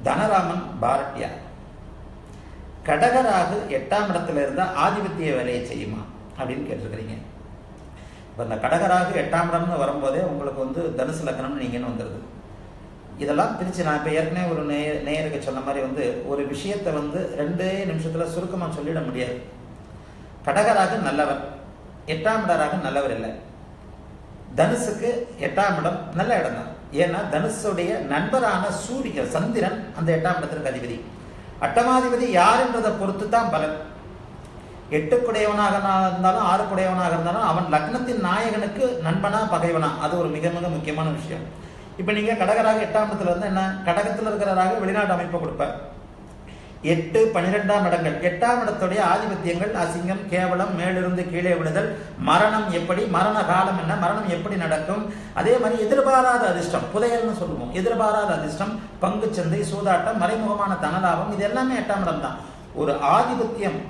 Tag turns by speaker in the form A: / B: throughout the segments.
A: தனராமன் பாரட்யா. கடகராகு 8ஆம் இடத்துல இருந்தால் ஆதிபத்திய வேலையை செய்யுமா அப்படின்னு கேட்டிருக்கிறீங்க. இப்போ இந்த கடகராகு 8ஆம் இடம்னு வரும்போதே உங்களுக்கு தனுசு லக்னம்னு நீங்கன்னு வந்துடுது. இதெல்லாம் பிரித்து நான் இப்போ ஏற்கனவே ஒரு நேயருக்கு சொன்ன மாதிரி ஒரு விஷயத்தை 2 நிமிஷத்தில் சுருக்கமாக சொல்லிட முடியாது. கடகராகு நல்லவர், 8ஆம் இடராக நல்லவர் இல்லை. தனுசுக்கு 8ஆம் இடம் நல்ல இடம் தான். ஏன்னா தனுசுடைய நண்பரான சந்திரன் அந்த 8ஆம் இடத்திற்கு அதிபதி. அட்டமாதிபதி யார் என்றதை பொறுத்து தான் பலன். 8 இருந்தாலும் 6 இருந்தாலும் அவன் லக்னத்தின் நாயகனுக்கு நண்பனா பகைவனா, அது ஒரு மிக மிக முக்கியமான விஷயம். இப்ப நீங்க கடகராக 8ஆம் இடத்துல என்ன கடகத்தில் இருக்கிறவராக வெளிநாட்டு அமைப்பை கொடுப்பார். 8, 12ஆம் இடங்கள் 8ஆம் இடத்துடைய ஆதிபத்தியங்கள் அசிங்கம், கேவலம், மேலிருந்து கீழே விழுதல், மரணம், எப்படி மரண காலம் என்ன, மரணம் எப்படி நடக்கும், அதே மாதிரி எதிர்பாராத அதிர்ஷ்டம், புதையல்னு சொல்லுவோம், எதிர்பாராத அதிர்ஷ்டம், பங்கு சந்தை, சூதாட்டம், மறைமுகமான தனலாபம், இது எல்லாமே 8ஆம் இடம் தான். ஒரு ஆதிபத்தியம்,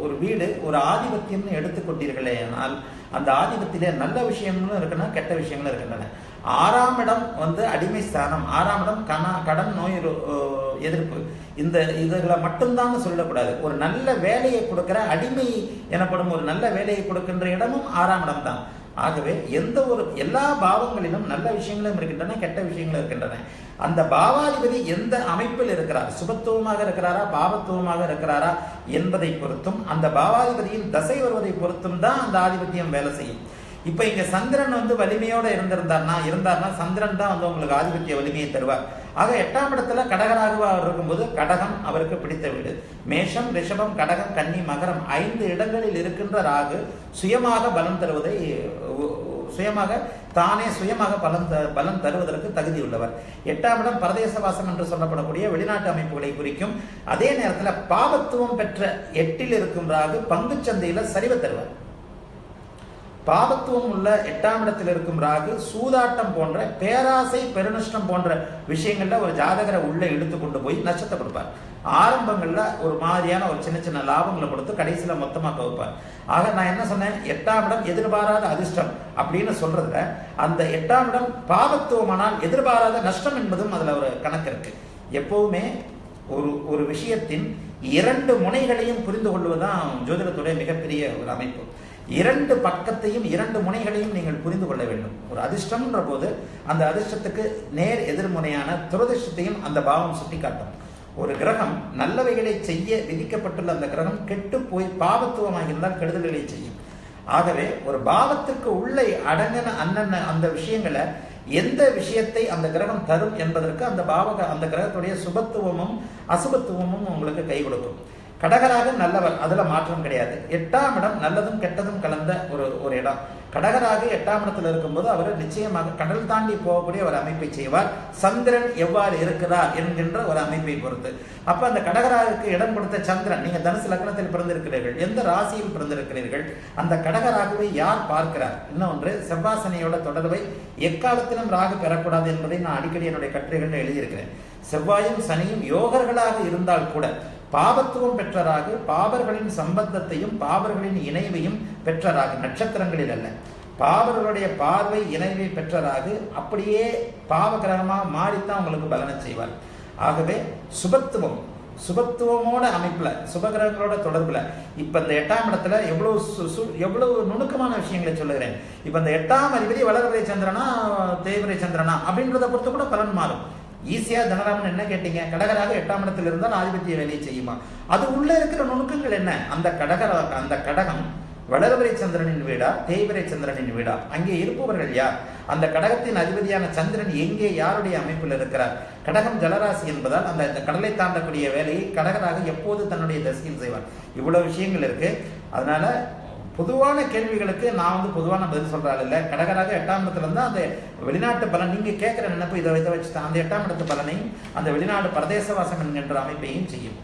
A: ஒரு வீடு ஒரு ஆதிபத்தியம்னு எடுத்துக்கொண்டீர்களே ஆனால் அந்த ஆதிபத்திலே நல்ல விஷயங்களும் இருக்குன்னா கெட்ட விஷயங்களும் இருக்கின்றன. 6ஆம் இடம் அடிமை ஸ்தானம். 6ஆம் இடம் கடன், நோய் எதிர்ப்பு, இந்த இதுகளை மட்டும்தான் சொல்லக்கூடாது. ஒரு நல்ல வேலையை கொடுக்கிற அடிமை எனப்படும் ஒரு நல்ல வேலையை கொடுக்கின்ற இடமும் 6ஆம் இடம் தான். ஆகவே எல்லா பாவங்களிலும் நல்ல விஷயங்களும் இருக்கின்றன, கெட்ட விஷயங்களும் இருக்கின்றன. அந்த பாவாதிபதி எந்த அமைப்பில் இருக்கிறார், சுபத்துவமாக இருக்கிறாரா பாவத்துவமாக இருக்கிறாரா என்பதை பொறுத்தும் அந்த பாவாதிபதியின் தசை வருவதை பொறுத்தும் தான் அந்த ஆதிபத்தியம் வேலை செய்யும். இப்ப இங்க சந்திரன் வலிமையோட இருந்தார்னா சந்திரன் தான் உங்களுக்கு ஆதிபத்திய வலிமையை தருவார். ஆக 8ஆம் இடத்துல கடகராக இருக்கும்போது கடகம் அவருக்கு பிடித்த வீடு. மேஷம், ரிஷபம், கடகம், கன்னி, மகரம் 5 இடங்களில் இருக்கின்ற ராகு சுயமாக பலம் தருவதை சுயமாக பலன் தருவதற்கு தகுதி உள்ளவர். 8ஆம் இடம் பரதேசவாசம் என்று சொல்லப்படக்கூடிய வெளிநாட்டு அமைப்புகளை குறிக்கும். அதே நேரத்தில் பாவத்துவம் பெற்ற 8இல் இருக்கும் ராகு பங்கு சந்தையில சரிவை தருவார். பாவத்துவம் உள்ள 8ஆம் இடத்தில் இருக்கும் ராகு சூதாட்டம் போன்ற பேராசை, பெருநஷ்டம் போன்ற விஷயங்கள்ல ஒரு ஜாதகரை உள்ள இழுத்து கொண்டு போய் நஷ்டத்தை கொடுப்பார். ஆரம்பங்கள்ல ஒரு மாதிரியான ஒரு சின்ன சின்ன லாபங்களை கொடுத்து கடைசியில மொத்தமா கவுப்பார். ஆக நான் என்ன சொன்னேன், 8ஆம் இடம் எதிர்பாராத அதிர்ஷ்டம் அப்படின்னு சொல்றதுல அந்த 8ஆம் இடம் பாவத்துவமானால் எதிர்பாராத நஷ்டம் என்பதும் அதுல ஒரு கணக்கு இருக்கு. எப்பவுமே ஒரு விஷயத்தின் 2 முனைகளையும் புரிந்து கொள்வதுதான் ஜோதிடத்துடைய மிகப்பெரிய ஒரு அமைப்பு. 2 பக்கத்தையும் 2 முனைகளையும் நீங்கள் புரிந்து கொள்ள வேண்டும். ஒரு அதிர்ஷ்டம்ன்ற போது அந்த அதிர்ஷ்டத்துக்கு நேர் எதிர்முனையான துரதிர்ஷ்டத்தையும் அந்த பாவம் சுட்டிக்காட்டும். ஒரு கிரகம் நல்லவைகளை செய்ய விதிக்கப்பட்டுள்ள அந்த கிரகம் கெட்டு போய் பாவத்துவமாக இருந்தால் கெடுதல்களை செய்யும். ஆகவே ஒரு பாவத்திற்கு உள்ளே அடங்கின அந்த விஷயங்களை எந்த விஷயத்தை அந்த கிரகம் தரும் என்பதற்கு அந்த கிரகத்துடைய சுபத்துவமும் அசுபத்துவமும் உங்களுக்கு கை கொடுக்கும். கடகராக நல்லவர், அதுல மாற்றம் கிடையாது. 8ஆம் இடம் நல்லதும் கெட்டதும் கலந்த ஒரு இடம். கடகராக 8ஆம் இடத்துல இருக்கும்போது அவர் நிச்சயமாக கடல் தாண்டி போகக்கூடிய ஒரு அமைப்பை செய்வார். சந்திரன் எவ்வாறு இருக்கிறார் என்கின்ற ஒரு அமைப்பை பொறுத்து. அப்ப அந்த கடகராகுக்கு இடம் கொடுத்த சந்திரன், நீங்க தனுசு லக்னத்தில் பிறந்திருக்கிறீர்கள், எந்த ராசியில் பிறந்திருக்கிறீர்கள், அந்த கடகராகுவை யார் பார்க்கிறார்? இன்னொன்று, செவ்வாசனையோட தொடர்பை எக்காலத்திலும் ராகு பெறக்கூடாது என்பதை நான் அடிக்கடி என்னுடைய கட்டுரைகளில் எழுதியிருக்கிறேன். செவ்வாயும் சனியும் யோகர்களாக இருந்தால் கூட பாவத்துவம் பெற்றராக பாவர்களின் சம்பந்தத்தையும் பாவர்களின் இணைவையும் பெற்றராக, நட்சத்திரங்களில் அல்ல, பாவர்களுடைய பார்வை இணைவை பெற்றராக அப்படியே பாவ கிரகமாக மாறித்தான் உங்களுக்கு பலனை செய்வார். ஆகவே சுபத்துவமோட அமைப்புல சுபகிரகங்களோட தொடர்புல இப்ப இந்த 8ஆம் இடத்துல எவ்வளவு நுணுக்கமான விஷயங்களை சொல்லுகிறேன். இப்ப இந்த 8ஆம் அதிபதி வளர்பிறை சந்திரனா தேய்பிறை சந்திரனா அப்படின்றத பொறுத்து கூட பலன் மாறும். ஈஸியா தனராமன் என்ன கேட்டீங்க, கடகராக 8ஆம் இடத்தில் இருந்தால் ஆதிபத்திய வேலையை செய்யுமா? அது உள்ள இருக்கிற நுணுக்கங்கள் என்ன? அந்த கடகம் வளர்பிறை சந்திரனின் வீடா தேய்பிறை சந்திரனின் வீடா? அங்கே இருப்பவர்கள் யார்? அந்த கடகத்தின் அதிபதியான சந்திரன் எங்கே யாருடைய அமைப்பில் இருக்கிறார்? கடகம் ஜலராசி என்பதால் அந்த கடலை தாண்டக்கூடிய வேலையை கடகராக எப்போது தன்னுடைய தசையில் செய்வார். இவ்வளவு விஷயங்கள் இருக்கு. அதனால பொதுவான கேள்விகளுக்கு நான் பொதுவான பதில் சொல்றாள் இல்லை. கடகராக 8ஆம் இடத்துல இருந்தால் அந்த வெளிநாட்டு பலன் நீங்க கேட்கிற நினைப்பு இதை வச்சு அந்த 8ஆம் இடத்து பலனையும் அந்த வெளிநாடு பரதேசவாசம் என்கின்ற அமைப்பையும் செய்யும்.